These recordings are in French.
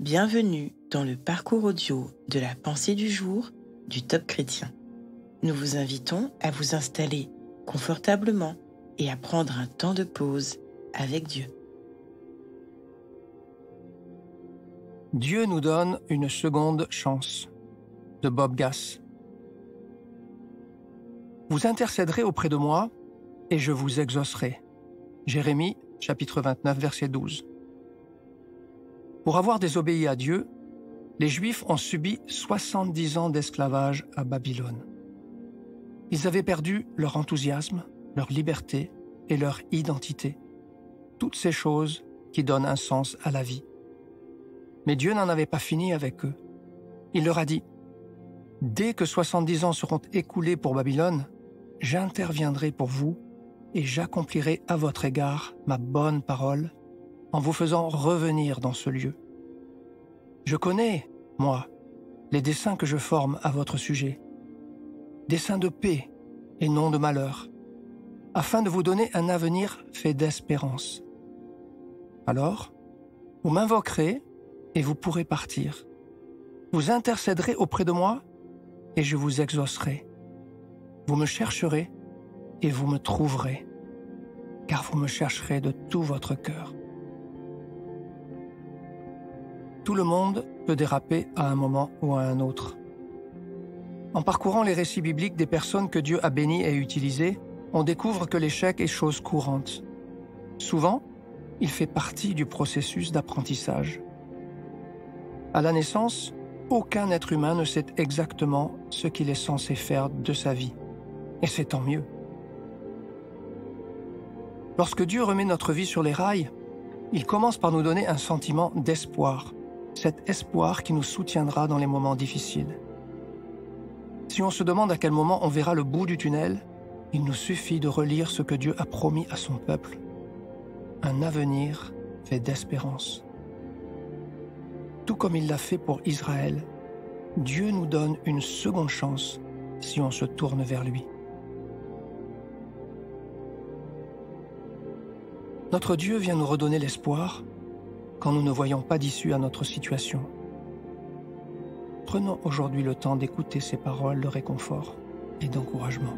Bienvenue dans le parcours audio de la pensée du jour du Top Chrétien. Nous vous invitons à vous installer confortablement et à prendre un temps de pause avec Dieu. Dieu nous donne une seconde chance, de Bob Gass. Vous intercéderez auprès de moi et je vous exaucerai. Jérémie, chapitre 29, verset 12. Pour avoir désobéi à Dieu, les Juifs ont subi 70 ans d'esclavage à Babylone. Ils avaient perdu leur enthousiasme, leur liberté et leur identité. Toutes ces choses qui donnent un sens à la vie. Mais Dieu n'en avait pas fini avec eux. Il leur a dit « Dès que 70 ans seront écoulés pour Babylone, j'interviendrai pour vous et j'accomplirai à votre égard ma bonne parole en vous faisant revenir dans ce lieu. Je connais, moi, les desseins que je forme à votre sujet, desseins de paix et non de malheur, afin de vous donner un avenir fait d'espérance. Alors, vous m'invoquerez et vous pourrez partir. Vous intercéderez auprès de moi et je vous exaucerai. Vous me chercherez et vous me trouverez, car vous me chercherez de tout votre cœur. » Tout le monde peut déraper à un moment ou à un autre. En parcourant les récits bibliques des personnes que Dieu a bénies et utilisées, on découvre que l'échec est chose courante. Souvent, il fait partie du processus d'apprentissage. À la naissance, aucun être humain ne sait exactement ce qu'il est censé faire de sa vie. Et c'est tant mieux. Lorsque Dieu remet notre vie sur les rails, il commence par nous donner un sentiment d'espoir. Cet espoir qui nous soutiendra dans les moments difficiles. Si on se demande à quel moment on verra le bout du tunnel, il nous suffit de relire ce que Dieu a promis à son peuple. Un avenir fait d'espérance. Tout comme il l'a fait pour Israël, Dieu nous donne une seconde chance si on se tourne vers lui. Notre Dieu vient nous redonner l'espoir quand nous ne voyons pas d'issue à notre situation. Prenons aujourd'hui le temps d'écouter ces paroles de réconfort et d'encouragement.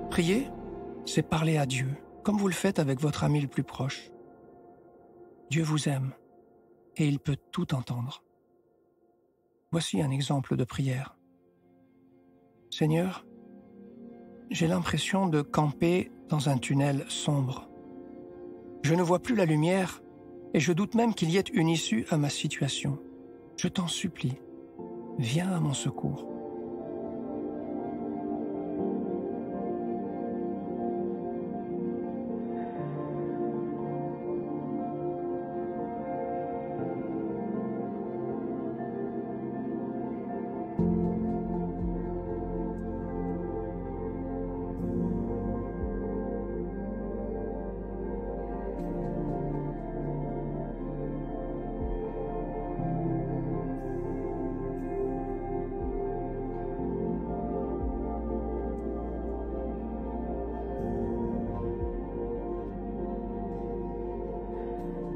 Prier, c'est parler à Dieu, comme vous le faites avec votre ami le plus proche. Dieu vous aime et il peut tout entendre. Voici un exemple de prière. Seigneur, j'ai l'impression de camper dans un tunnel sombre. Je ne vois plus la lumière et je doute même qu'il y ait une issue à ma situation. Je t'en supplie, viens à mon secours.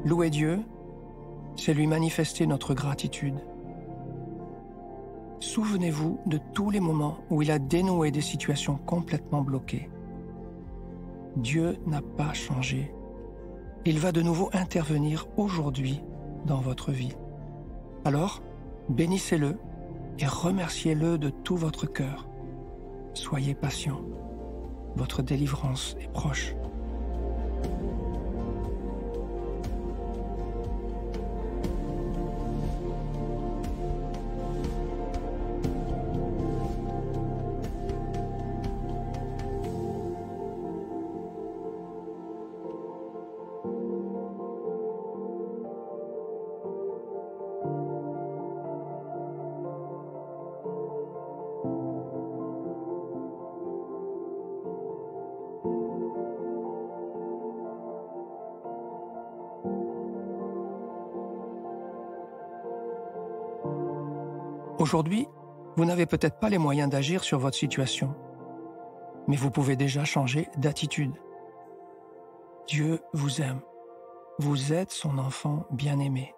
Louer Dieu, c'est lui manifester notre gratitude. Souvenez-vous de tous les moments où il a dénoué des situations complètement bloquées. Dieu n'a pas changé. Il va de nouveau intervenir aujourd'hui dans votre vie. Alors, bénissez-le et remerciez-le de tout votre cœur. Soyez patient. Votre délivrance est proche. Aujourd'hui, vous n'avez peut-être pas les moyens d'agir sur votre situation, mais vous pouvez déjà changer d'attitude. Dieu vous aime. Vous êtes son enfant bien-aimé.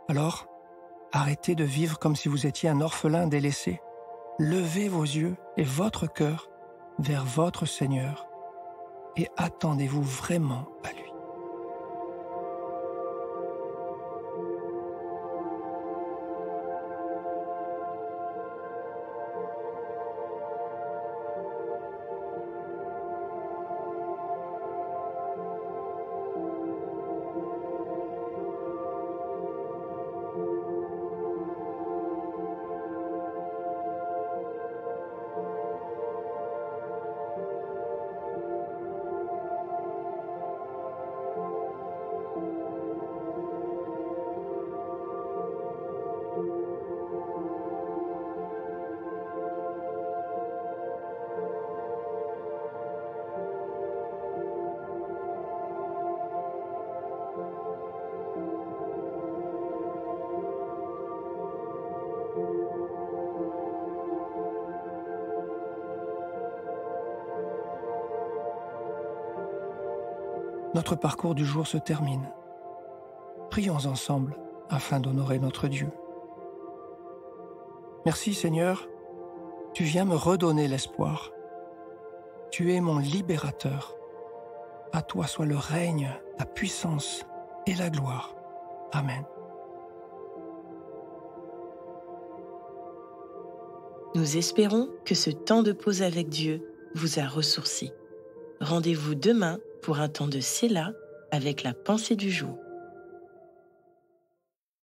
Alors, arrêtez de vivre comme si vous étiez un orphelin délaissé. Levez vos yeux et votre cœur vers votre Seigneur et attendez-vous vraiment à lui. Notre parcours du jour se termine. Prions ensemble afin d'honorer notre Dieu. Merci Seigneur, tu viens me redonner l'espoir. Tu es mon libérateur. À toi soit le règne, la puissance et la gloire. Amen. Nous espérons que ce temps de pause avec Dieu vous a ressourci. Rendez-vous demain pour un temps de Séla avec la pensée du jour.